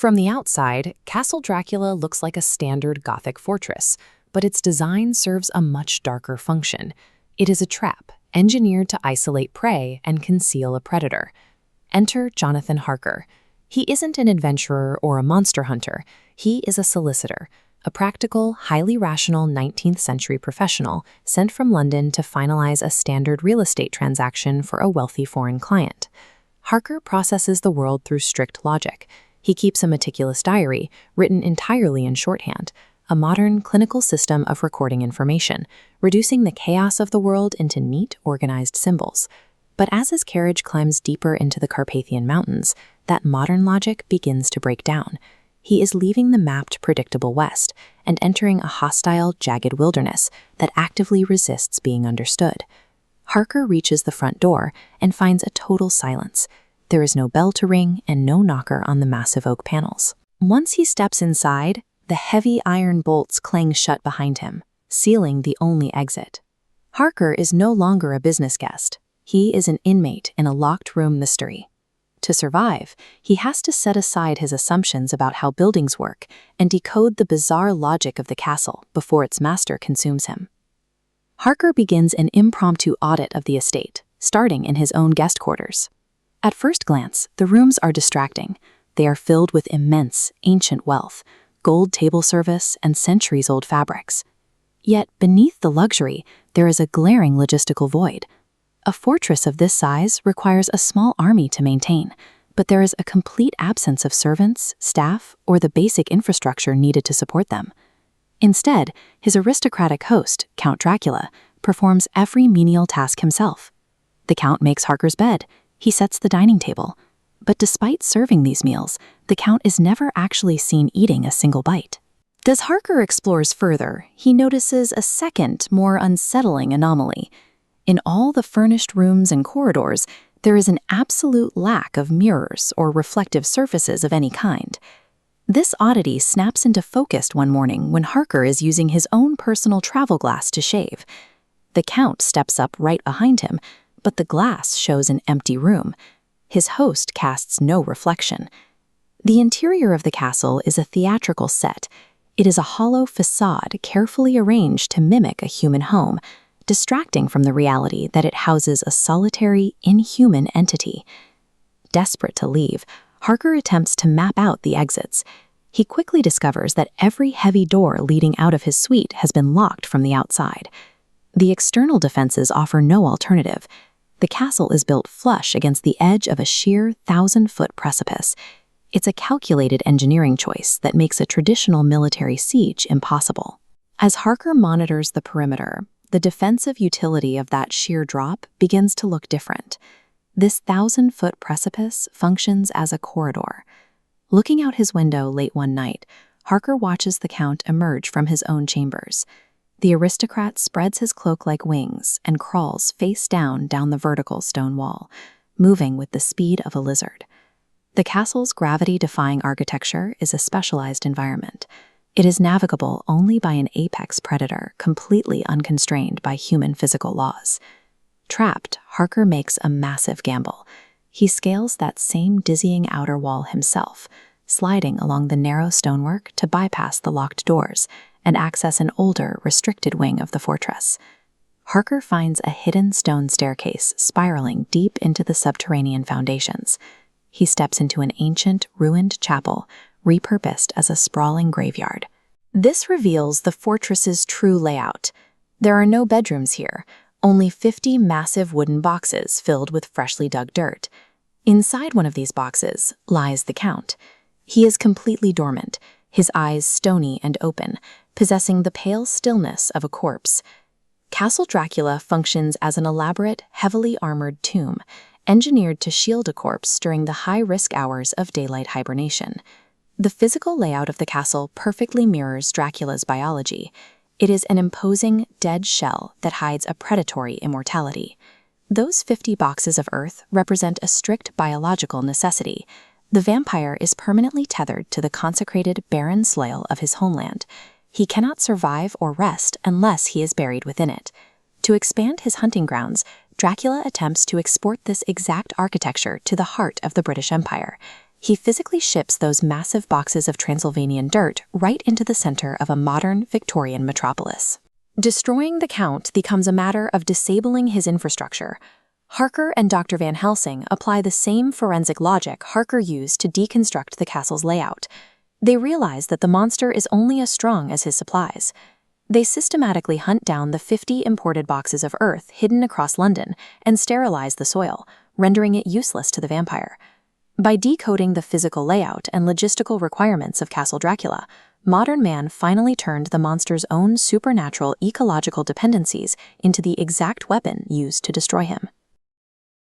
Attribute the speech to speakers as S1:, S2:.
S1: From the outside, Castle Dracula looks like a standard Gothic fortress, but its design serves a much darker function. It is a trap, engineered to isolate prey and conceal a predator. Enter Jonathan Harker. He isn't an adventurer or a monster hunter. He is a solicitor, a practical, highly rational 19th century professional sent from London to finalize a standard real estate transaction for a wealthy foreign client. Harker processes the world through strict logic. He keeps a meticulous diary, written entirely in shorthand, a modern clinical system of recording information, reducing the chaos of the world into neat, organized symbols. But as his carriage climbs deeper into the Carpathian Mountains, that modern logic begins to break down. He is leaving the mapped, predictable West and entering a hostile, jagged wilderness that actively resists being understood. Harker reaches the front door and finds a total silence. There is no bell to ring and no knocker on the massive oak panels. Once he steps inside, the heavy iron bolts clang shut behind him, sealing the only exit. Harker is no longer a business guest. He is an inmate in a locked-room mystery. To survive, he has to set aside his assumptions about how buildings work and decode the bizarre logic of the castle before its master consumes him. Harker begins an impromptu audit of the estate, starting in his own guest quarters. At first glance, the rooms are distracting. They are filled with immense, ancient wealth, gold table service, and centuries-old fabrics. Yet, beneath the luxury, there is a glaring logistical void. A fortress of this size requires a small army to maintain, but there is a complete absence of servants, staff, or the basic infrastructure needed to support them. Instead, his aristocratic host, Count Dracula, performs every menial task himself. The Count makes Harker's bed. He sets the dining table. But despite serving these meals, the Count is never actually seen eating a single bite. As Harker explores further, he notices a second, more unsettling anomaly. In all the furnished rooms and corridors, there is an absolute lack of mirrors or reflective surfaces of any kind. This oddity snaps into focus one morning when Harker is using his own personal travel glass to shave. The Count steps up right behind him, but the glass shows an empty room. His host casts no reflection. The interior of the castle is a theatrical set. It is a hollow facade carefully arranged to mimic a human home, distracting from the reality that it houses a solitary, inhuman entity. Desperate to leave, Harker attempts to map out the exits. He quickly discovers that every heavy door leading out of his suite has been locked from the outside. The external defenses offer no alternative. The castle is built flush against the edge of a sheer 1,000-foot precipice. It's a calculated engineering choice that makes a traditional military siege impossible. As Harker monitors the perimeter, the defensive utility of that sheer drop begins to look different. This 1,000-foot precipice functions as a corridor. Looking out his window late one night, Harker watches the Count emerge from his own chambers. The aristocrat spreads his cloak like wings and crawls face down the vertical stone wall, moving with the speed of a lizard. The castle's gravity-defying architecture is a specialized environment. It is navigable only by an apex predator, completely unconstrained by human physical laws. Trapped, Harker makes a massive gamble. He scales that same dizzying outer wall himself, sliding along the narrow stonework to bypass the locked doors and access an older, restricted wing of the fortress. Harker finds a hidden stone staircase spiraling deep into the subterranean foundations. He steps into an ancient, ruined chapel, repurposed as a sprawling graveyard. This reveals the fortress's true layout. There are no bedrooms here, only 50 massive wooden boxes filled with freshly dug dirt. Inside one of these boxes lies the Count. He is completely dormant, his eyes stony and open, possessing the pale stillness of a corpse. Castle Dracula functions as an elaborate, heavily armored tomb, engineered to shield a corpse during the high-risk hours of daylight hibernation. The physical layout of the castle perfectly mirrors Dracula's biology. It is an imposing, dead shell that hides a predatory immortality. Those 50 boxes of earth represent a strict biological necessity. The vampire is permanently tethered to the consecrated, barren soil of his homeland. He cannot survive or rest unless he is buried within it. To expand his hunting grounds, Dracula attempts to export this exact architecture to the heart of the British Empire. He physically ships those massive boxes of Transylvanian dirt right into the center of a modern Victorian metropolis. Destroying the Count becomes a matter of disabling his infrastructure. Harker and Dr. Van Helsing apply the same forensic logic Harker used to deconstruct the castle's layout. They realize that the monster is only as strong as his supplies. They systematically hunt down the 50 imported boxes of earth hidden across London and sterilize the soil, rendering it useless to the vampire. By decoding the physical layout and logistical requirements of Castle Dracula, modern man finally turned the monster's own supernatural ecological dependencies into the exact weapon used to destroy him.